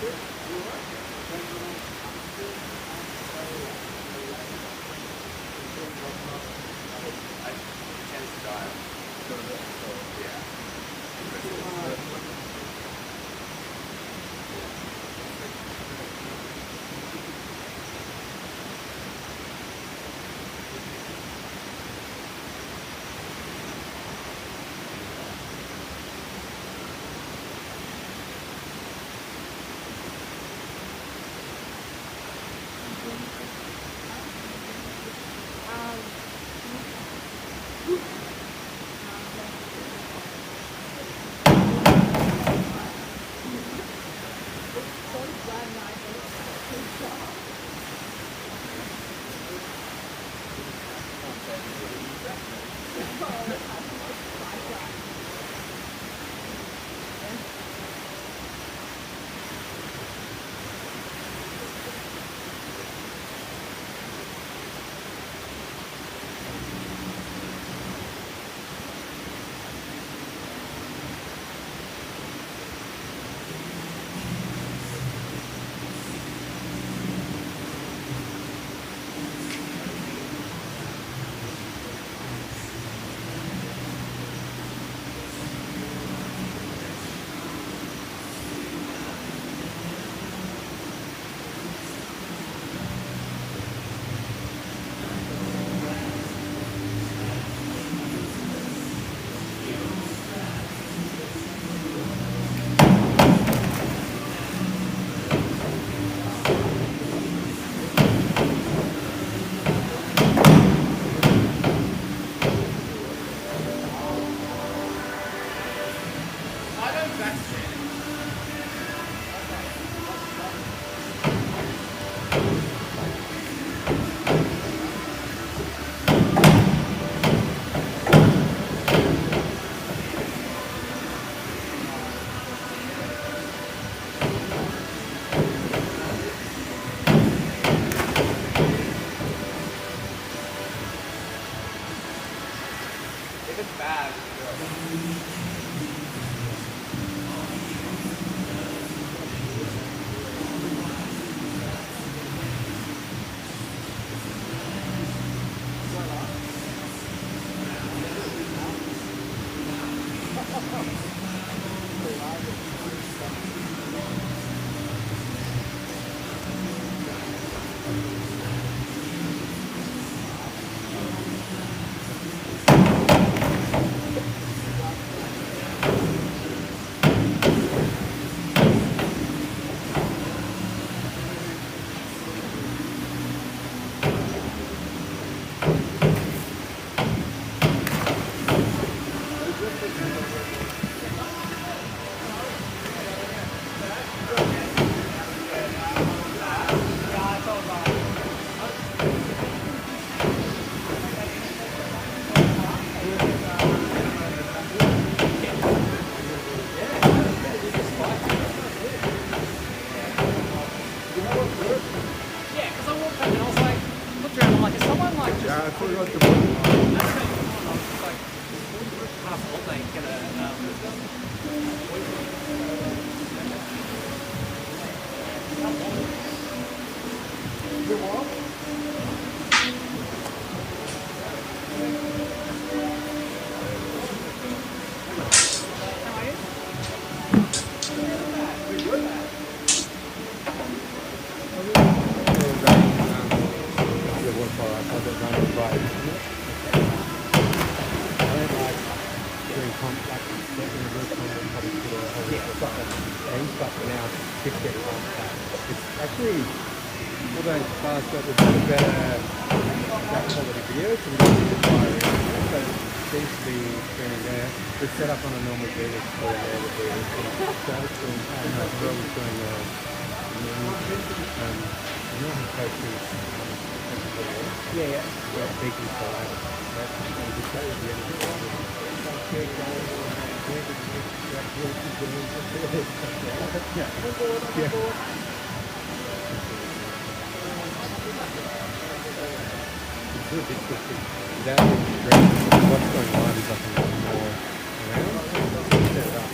It tends to die. Yeah. If it's bad, yeah, because I walked up and I was like, looked around, I'm like, is someone like just Yeah, I forgot to put it on. like half old they get a Actually, although it's fast, but it's a better quality video, so we don't need to fire it. So it seems to be screening there. It's set up on a normal video for there with the service and as well as doing normal coaches. Yeah. Speaking for that. That's the end of the It's a bit tricky. Without the what's going on is like a lot more around. Set it up.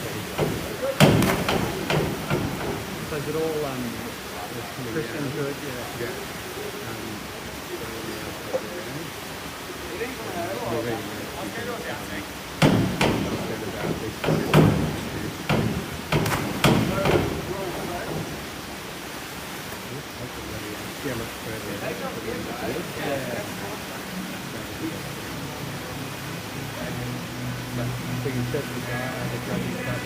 So is it all about these yeah, much further. So you said the judging stuff,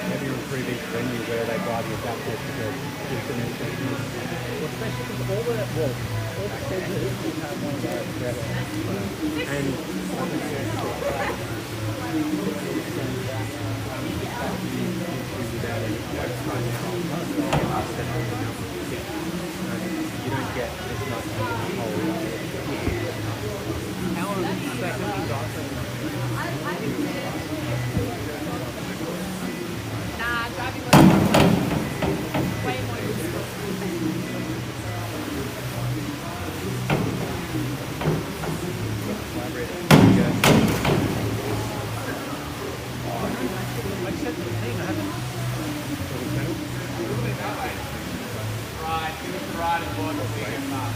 maybe improve each venue where they drive you back there to the destination. Well, especially because all the centres will have one of those. And without any website you don't get as much of the whole How long is that going to be got? Nah, driving was way more useful. I said the thing, I haven't. Right, give us the right and board the biggest mark.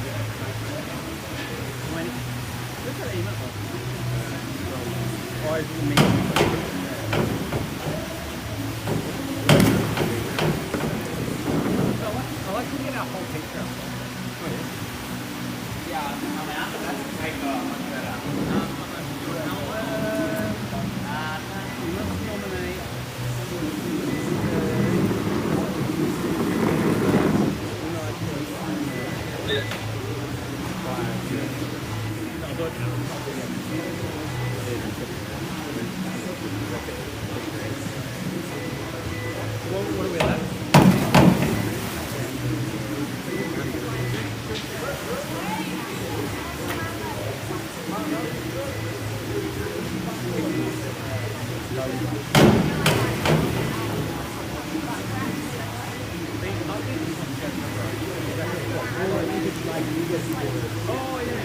When look at the email. Oh, it's the meeting. I like looking at our whole picture. Yeah, I'm out. That's take much better. You must nominate. What are we at? Oh, yeah.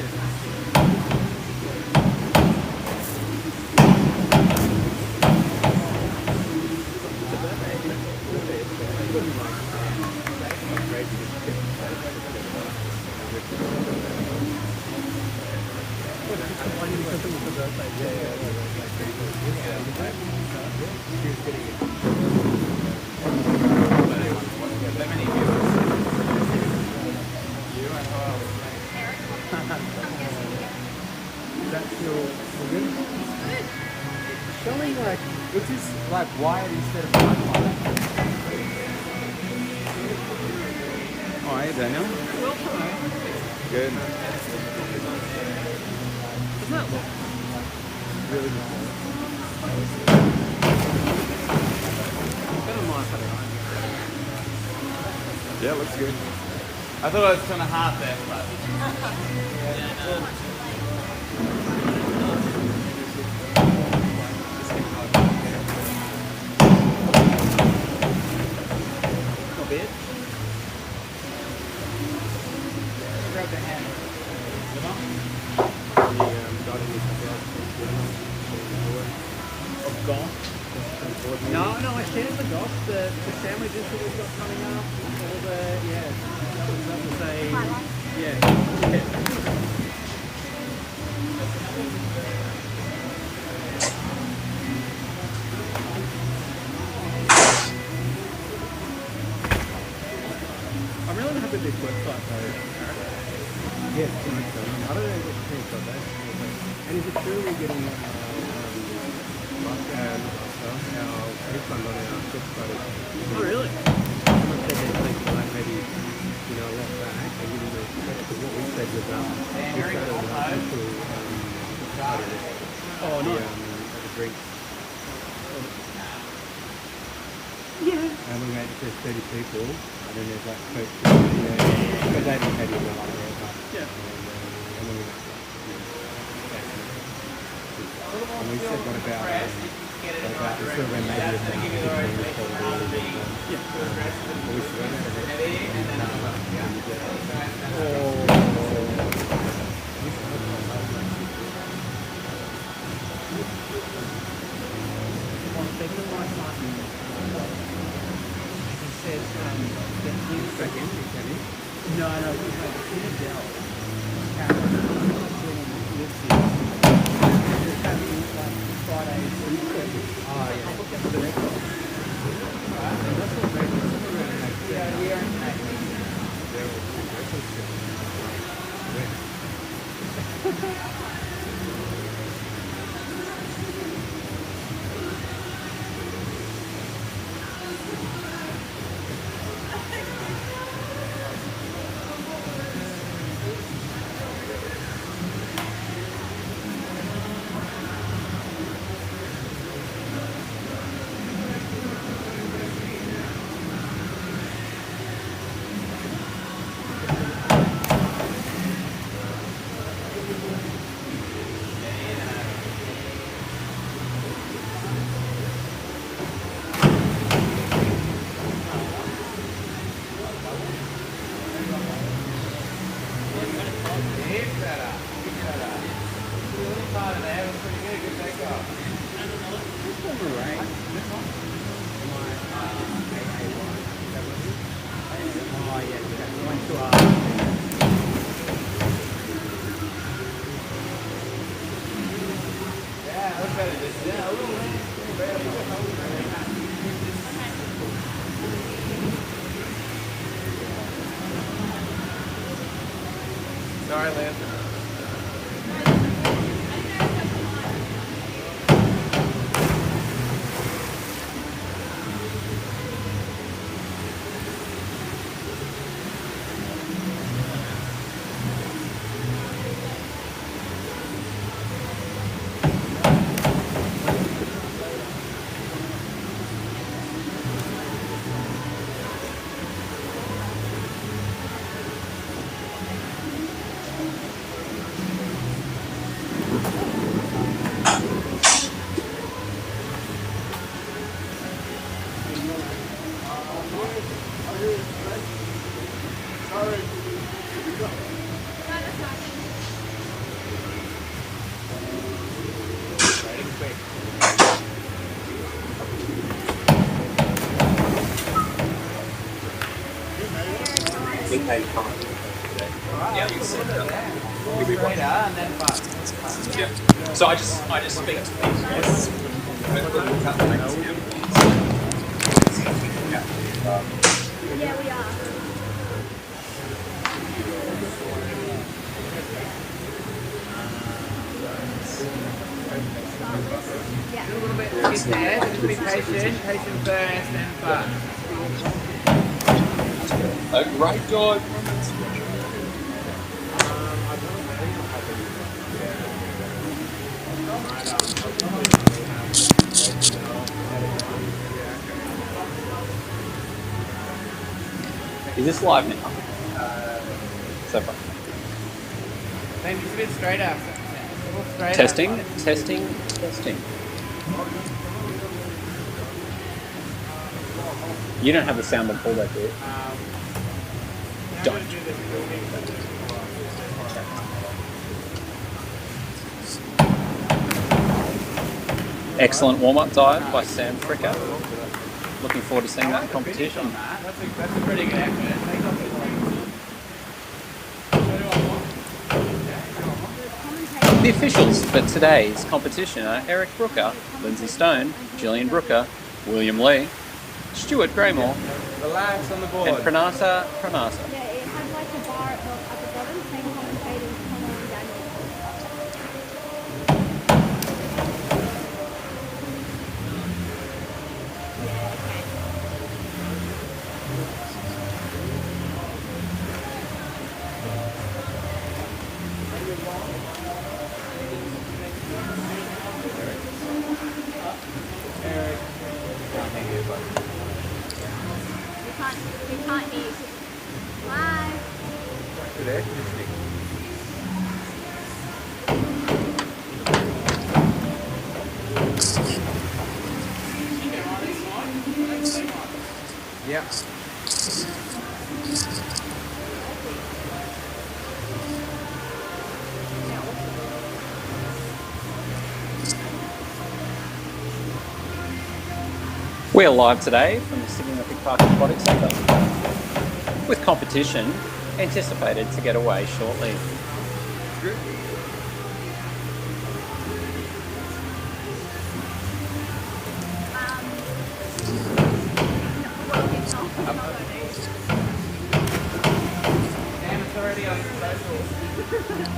That's still good. Showing like it is like wired instead of Wi-Fi. Oh, hey Daniel. Well, hello. Good. Doesn't that look Really good. better than my phone? Yeah, looks good. I thought I was 2.5 there, but. Not bad. Grab the hand. Of golf? No, I shared the golf, the sandwiches that we've got coming up, all the, yeah, that was a, yeah. I'm really happy with this website though. Yes, I don't know what you think of that. And is it true we're getting our refund on our trip photos? Oh really? Someone said they'd like maybe, a lot back. They give them the credit because what we said was Very the cool, actual Oh no. the drinks. Yeah. And we went to 30 people, and then there's like Coke, because they haven't had you like there, but Yeah. and then we went and we said what about the sort of maybe a thing we He says that his second, no, he's like Adele, Karen, lives here. Sorry, Lynn. We paid fine today. Yeah, you said that. You'll be right. And then fast. Yeah. So I just speak to these guys. Yeah, we are. A little bit skid there, just be patient. Patient first, then fast. A great job. Is this live now? So far. Maybe just a bit straighter. A little straighter. Testing. You don't have the sound of all that, do you? Don't. Excellent warm-up dive by Sam Fricker. Looking forward to seeing that in competition. That's a pretty good effort. The officials for today's competition are Eric Brooker, Lindsay Stone, Gillian Brooker, William Lee, Stuart Graymore, Relax on the board. and Pranasa. Yeah, it had like a bar at the bottom saying commentating Connor and Daniel. We can't hear you. Bye. Yeah. We are live today from the Sydney Olympic Park Aquatic Centre, with competition anticipated to get away shortly. And it's already on social.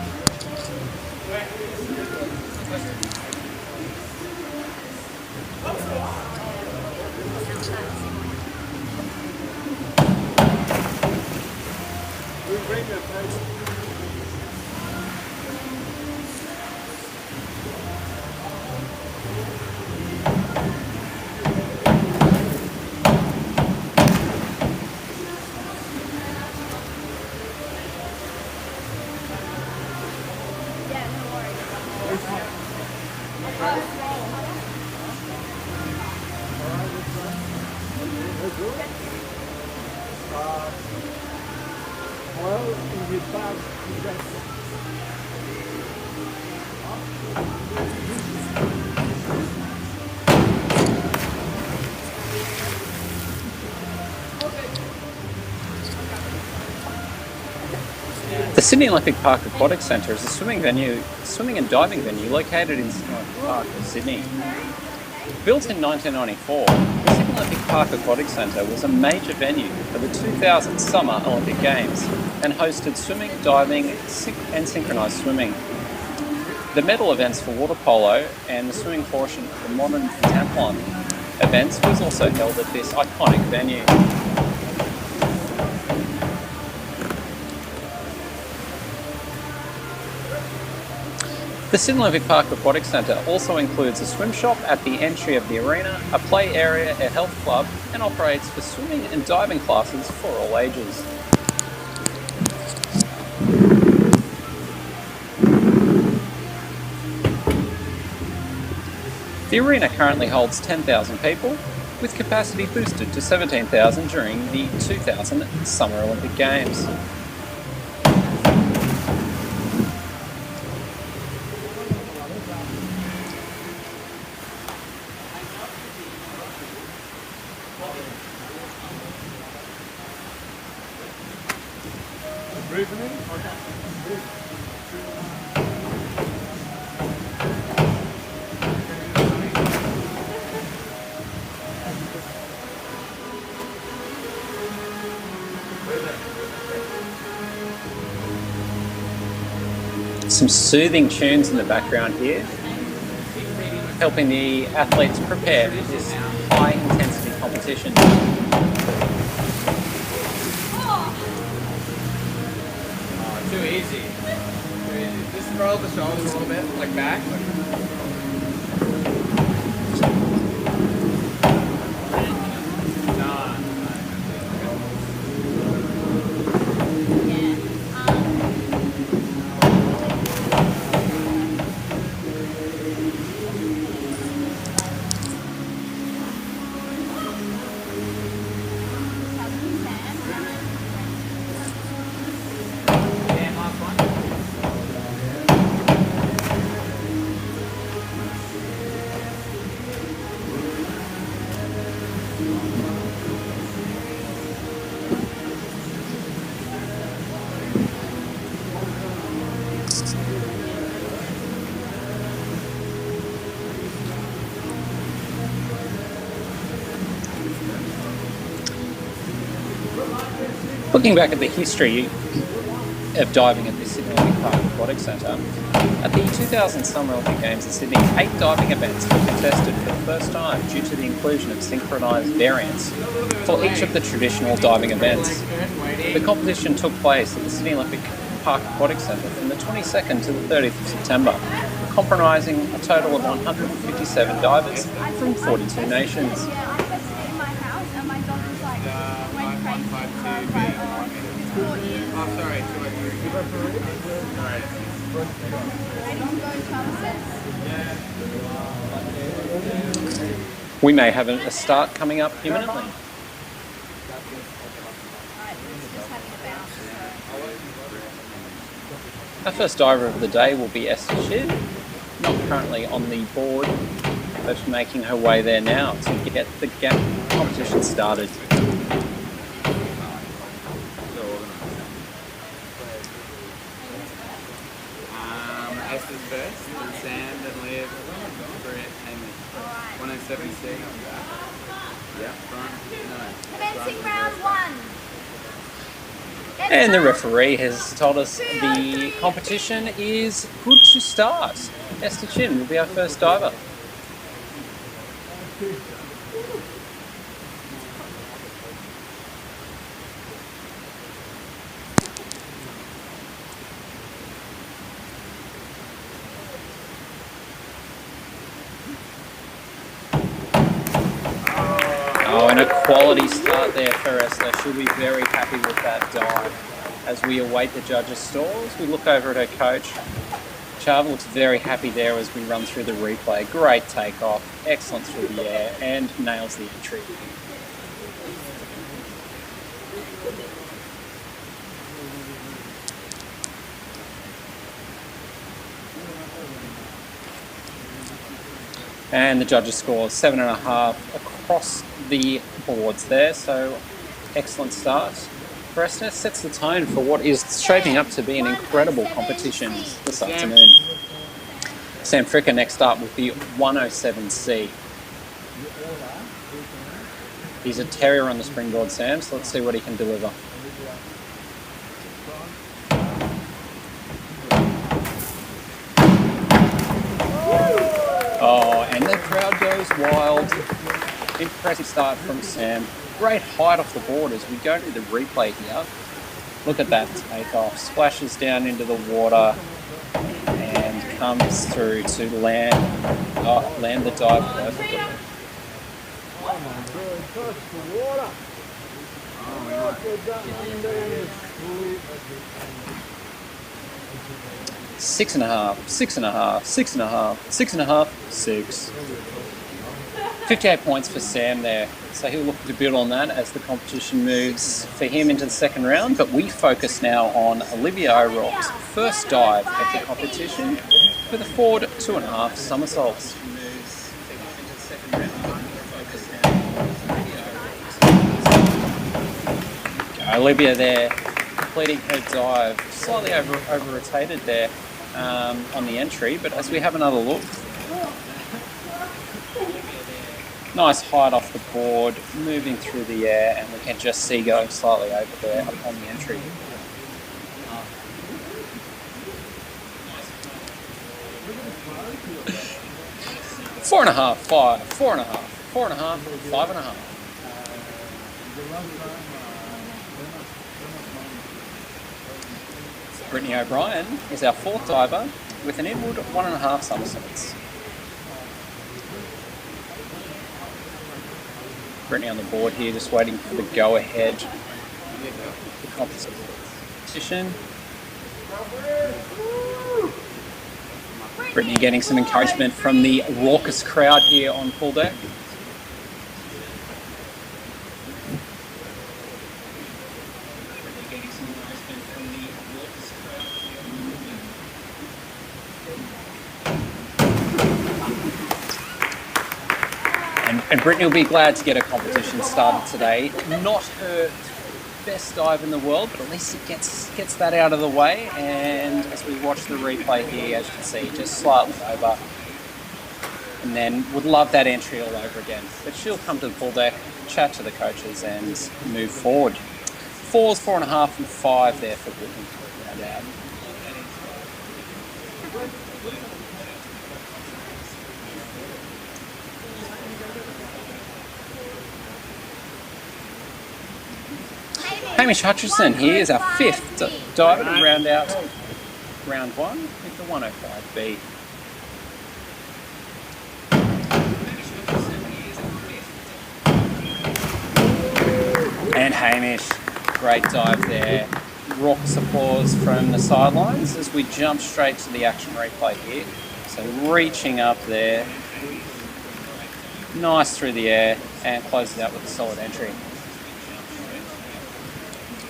Yeah, no worries. Well, in the past, The Sydney Olympic Park Aquatic Centre is a swimming and diving venue located in Sydney Olympic Park, Sydney. Built in 1994, the Sydney Olympic Park Aquatic Centre was a major venue for the 2000 Summer Olympic Games and hosted swimming, diving and synchronised swimming. The medal events for water polo and the swimming portion of the modern pentathlon events was also held at this iconic venue. The Sydney Olympic Park Aquatic Centre also includes a swim shop at the entry of the arena, a play area, a health club, and operates for swimming and diving classes for all ages. The arena currently holds 10,000 people, with capacity boosted to 17,000 during the 2000 Summer Olympic Games. Some soothing tunes in the background here, helping the athletes prepare for this high intensity competition. Too easy. Too easy. Just roll the shoulders a little bit, like back. Looking back at the history of diving at the Sydney Olympic Park Aquatic Centre, at the 2000 Summer Olympic Games in Sydney, 8 diving events were contested for the first time due to the inclusion of synchronised variants for each of the traditional diving events. The competition took place at the Sydney Olympic Park Aquatic Centre from the 22nd to the 30th of September, comprising a total of 157 divers from 42 nations. We may have a start coming up imminently. Our first diver of the day will be Esther Schitt, not currently on the board, but making her way there now to get the competition started. Esther's first, and Sam, then Liv, Britt, Amy. 107C. Yeah, front. No. Commencing round 1. And the referee has told us the competition is good to start. Esther Chin will be our first diver. Oh, and a quality start there for Esther. She'll be very happy with that dive. As we await the judges' stalls, we look over at her coach. Chava looks very happy there as we run through the replay. Great takeoff, excellent through the air, and nails the entry. And the judges score 7.5 across the boards there, so excellent start. Preston sets the tone for what is shaping up to be an incredible competition this afternoon. Sam Fricker next up with the 107C. He's a terrier on the springboard, Sam, so let's see what he can deliver. Oh, and the crowd goes wild. Impressive start from Sam. Great height off the board as we go to the replay here. Look at that takeoff. Splashes down into the water and comes through to land the dive perfectly. Six and a half, 6. 58 points for Sam there. So he'll look to build on that as the competition moves for him into the second round. But we focus now on Olivia O'Rourke's first dive at the competition with a forward 2.5 somersaults. Olivia there completing her dive, slightly over-rotated there on the entry, but as we have another look, nice height off the board, moving through the air, and we can just see going slightly over there upon the entry. Four and a half, 5, 4.5, 4.5, 5.5. Brittany O'Brien is our fourth diver with an inward 1.5 somersaults. Brittany on the board here, just waiting for the go-ahead the competition. Brittany getting some encouragement from the raucous crowd here on pool deck. And Brittany will be glad to get a competition started today. Not her best dive in the world, but at least it gets that out of the way. And as we watch the replay here, as you can see, just slightly over. And then would love that entry all over again. But she'll come to the pool deck, chat to the coaches, and move forward. 4s, 4.5, and 5 there for Brittany. No doubt. Hamish Hutchison here is our fifth diver to round out round one with the 105B. And Hamish, great dive there. Raucous applause from the sidelines as we jump straight to the action replay here. So reaching up there, nice through the air, and closes out with a solid entry.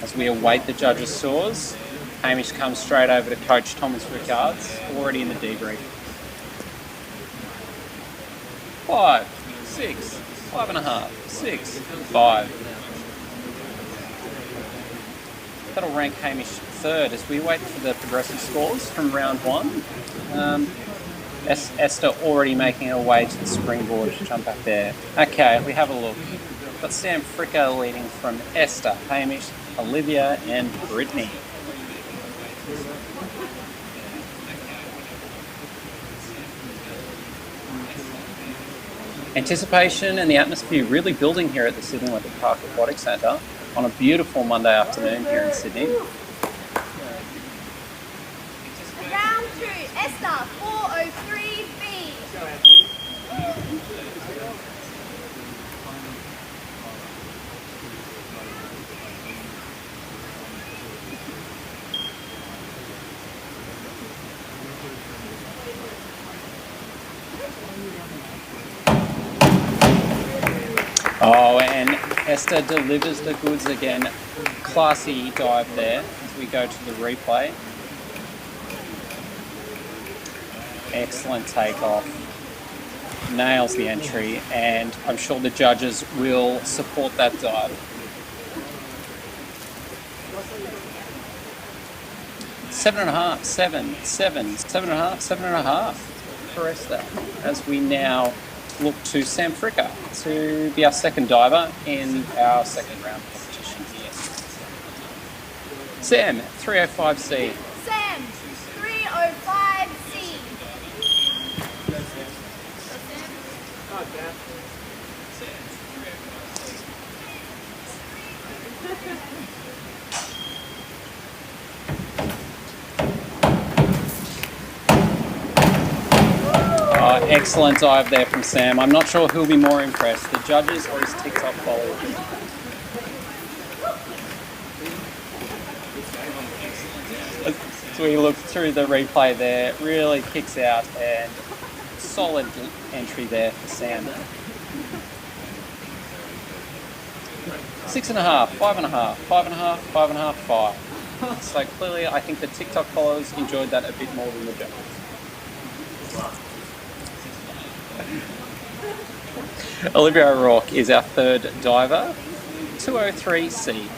As we await the judges' scores, Hamish comes straight over to Coach Thomas Rickards, already in the debrief. 5, 6, 5.5, 6, 5. That'll rank Hamish third as we wait for the progressive scores from round one. Esther already making her way to the springboard to jump back there. Okay, we have a look. We've got Sam Fricker leading from Esther, Hamish, Olivia and Brittany. Anticipation and the atmosphere really building here at the Sydney Olympic Park Aquatic Centre on a beautiful Monday afternoon here in Sydney. Round 2, Esther, 403B. Oh, and Esther delivers the goods again. Classy dive there as we go to the replay. Excellent takeoff. Nails the entry, and I'm sure the judges will support that dive. 7.5, 7, 7, 7.5, 7.5 for Esther, as we now look to Sam Fricker to be our second diver in our second round competition here. Sam, 305C. Sam, 305C. Excellent dive there from Sam. I'm not sure who'll be more impressed, the judges or his TikTok followers. As we look through the replay there, really kicks out and solid entry there for Sam. 6.5, 5.5, 5.5, 5.5, 5. So clearly I think the TikTok followers enjoyed that a bit more than the judges. Olivia O'Rourke is our third diver, 203C.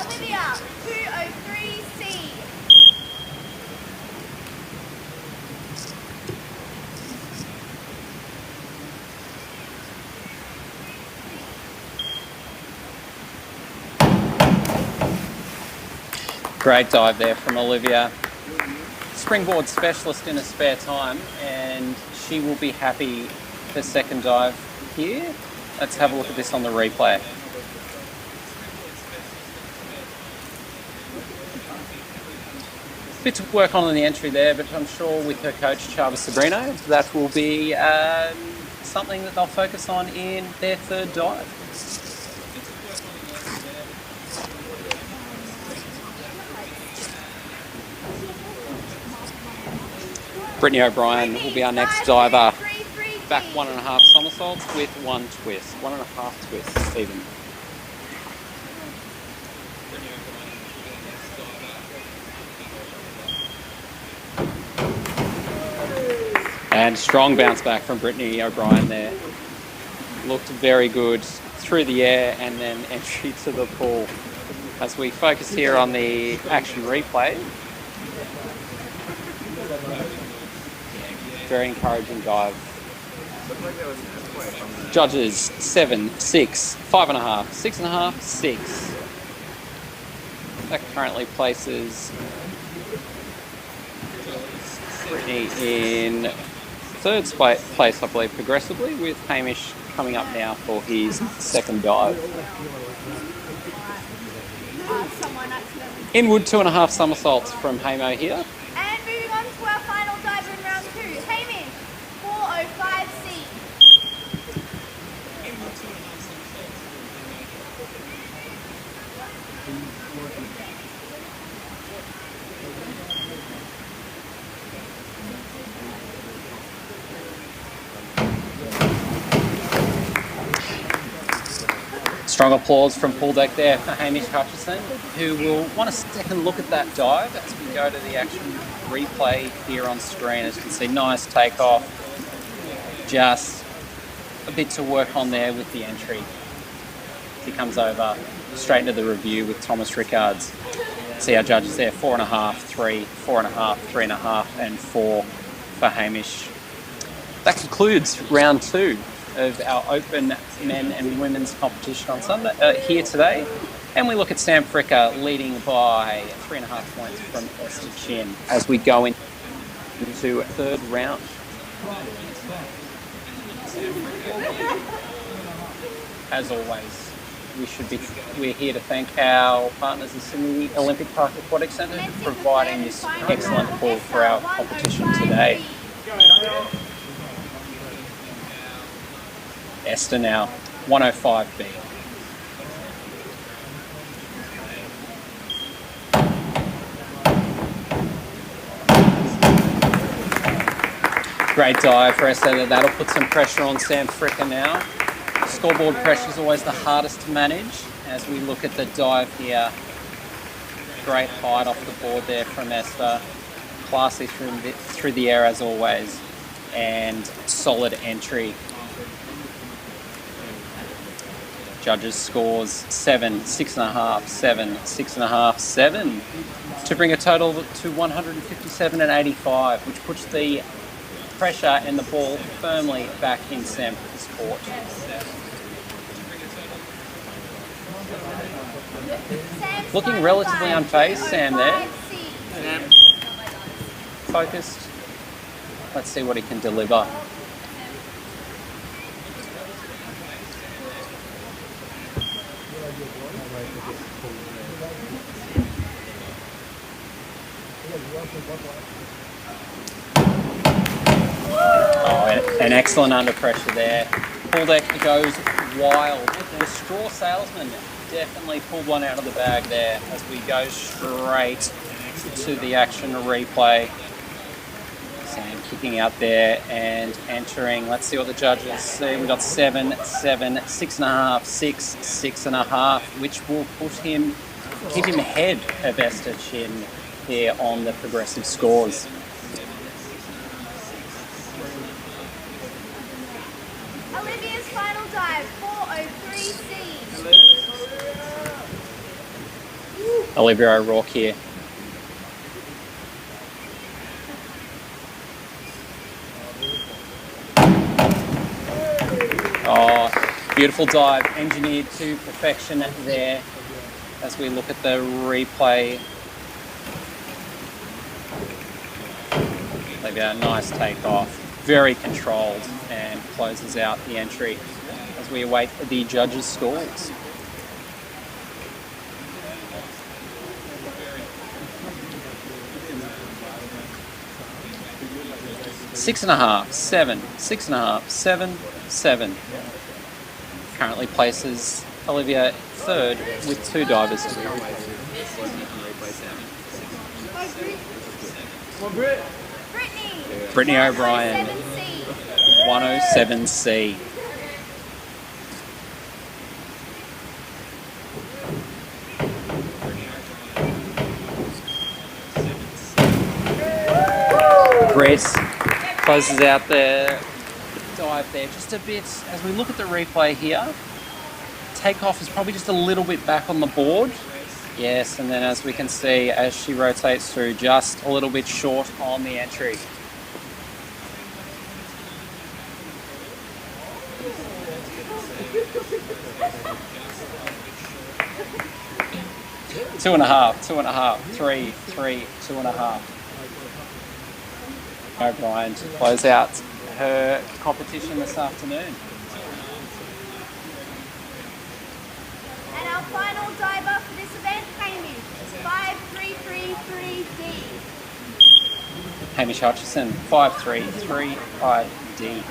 Olivia, 203C. Great dive there from Olivia. Springboard specialist in her spare time, and she will be happy for second dive here. Let's have a look at this on the replay. Bit to work on in the entry there, but I'm sure with her coach, Chavez Sabrino, that will be something that they'll focus on in their third dive. Brittany O'Brien will be our next diver. Back 1.5 somersaults with 1 twist. 1.5 twists even. And strong bounce back from Brittany O'Brien there. Looked very good through the air and then entry to the pool. As we focus here on the action replay. Very encouraging dive. Judges 7, 6, 5.5, 6.5, 6. That currently places Brittany in third place, I believe, progressively, with Hamish coming up now for his second dive. Inwood 2.5 somersaults from Hamo here. And moving on to our final diver in round 2, Hamish, 405C. Strong applause from pool deck there for Hamish Hutchison, who will want a second look at that dive as we go to the action replay here on screen. As you can see, nice takeoff. Just a bit to work on there with the entry. He comes over straight into the review with Thomas Rickards. See our judges there, 4.5, 3, 4.5, 3.5, and 4 for Hamish. That concludes round 2 of our open men and women's competition on Sunday here today, and we look at Sam Fricker leading by 3.5 points from Esther Chin as we go into a third round. As always, we're here to thank our partners, the Sydney Olympic Park Aquatic Centre, for providing this excellent pool for our competition today. Esther now, 105B. Great dive for Esther. That'll put some pressure on Sam Fricker now. Scoreboard pressure is always the hardest to manage as we look at the dive here. Great height off the board there from Esther. Classy through the air as always. And solid entry. Judges scores 7, 6.5, 7, 6.5, 7 to bring a total to 157 and 85, which puts the pressure and the ball firmly back in Sam Fricker's court. Looking relatively unfazed, Sam there. Focused. Let's see what he can deliver. Oh, an excellent under pressure there. Pull deck goes wild. The straw salesman definitely pulled one out of the bag there as we go straight to the action replay. Sam kicking out there and entering. Let's see what the judges see. We've got 7, 7, 6.5, 6, 6.5, which will keep him ahead of Esther Chin here on the progressive scores. Olivia's final dive, 403C. Olivia O'Rourke here. Oh, beautiful dive, engineered to perfection there as we look at the replay. Olivia, nice takeoff, very controlled, and closes out the entry as we await the judges' scores. Six and a half, 7, 6.5, 7, 7. Currently places Olivia third with 2 divers to be replaced. Brittany O'Brien, 107C. Britt closes out the dive there just a bit. As we look at the replay here, takeoff is probably just a little bit back on the board. Yes, and then as we can see, as she rotates through, just a little bit short on the entry. Two and a half, 3, 3, 2.5. O'Brien to close out her competition this afternoon. And our final diver for this event, Hamish, 5333D. Hamish Hutchison, 5335D.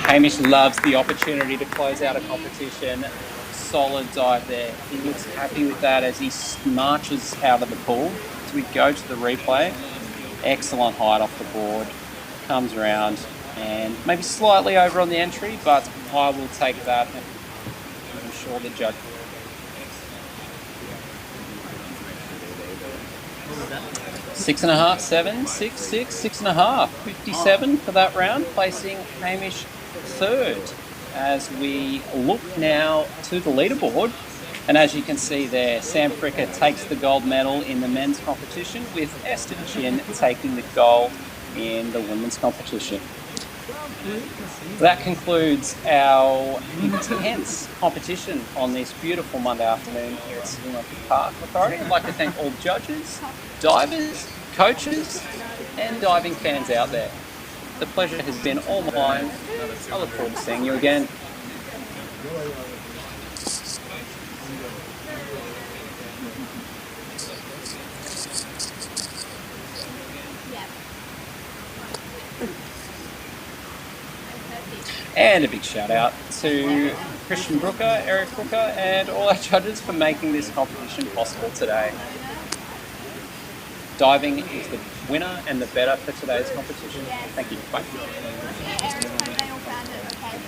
Hamish loves the opportunity to close out a competition. Solid dive there. He looks happy with that as he marches out of the pool. So we go to the replay. Excellent height off the board. Comes around and maybe slightly over on the entry, but I will take that. I'm sure the judge. Six and a half, 7, 6, 6, 6.5, 57 for that round, placing Hamish third. As we look now to the leaderboard, and as you can see there, Sam Fricker takes the gold medal in the men's competition, with Esther Chin taking the gold in the women's competition. That concludes our intense competition on this beautiful Monday afternoon here at Sydney Olympic Park Authority. I'd like to thank all judges, divers, coaches, and diving fans out there. The pleasure has been all mine. I look forward to seeing you again. And a big shout out to Christian Brooker, Eric Brooker, and all our judges for making this competition possible today. Diving is the winner and the better for today's competition. Thank you. Bye. Everyone, they all found it, okay?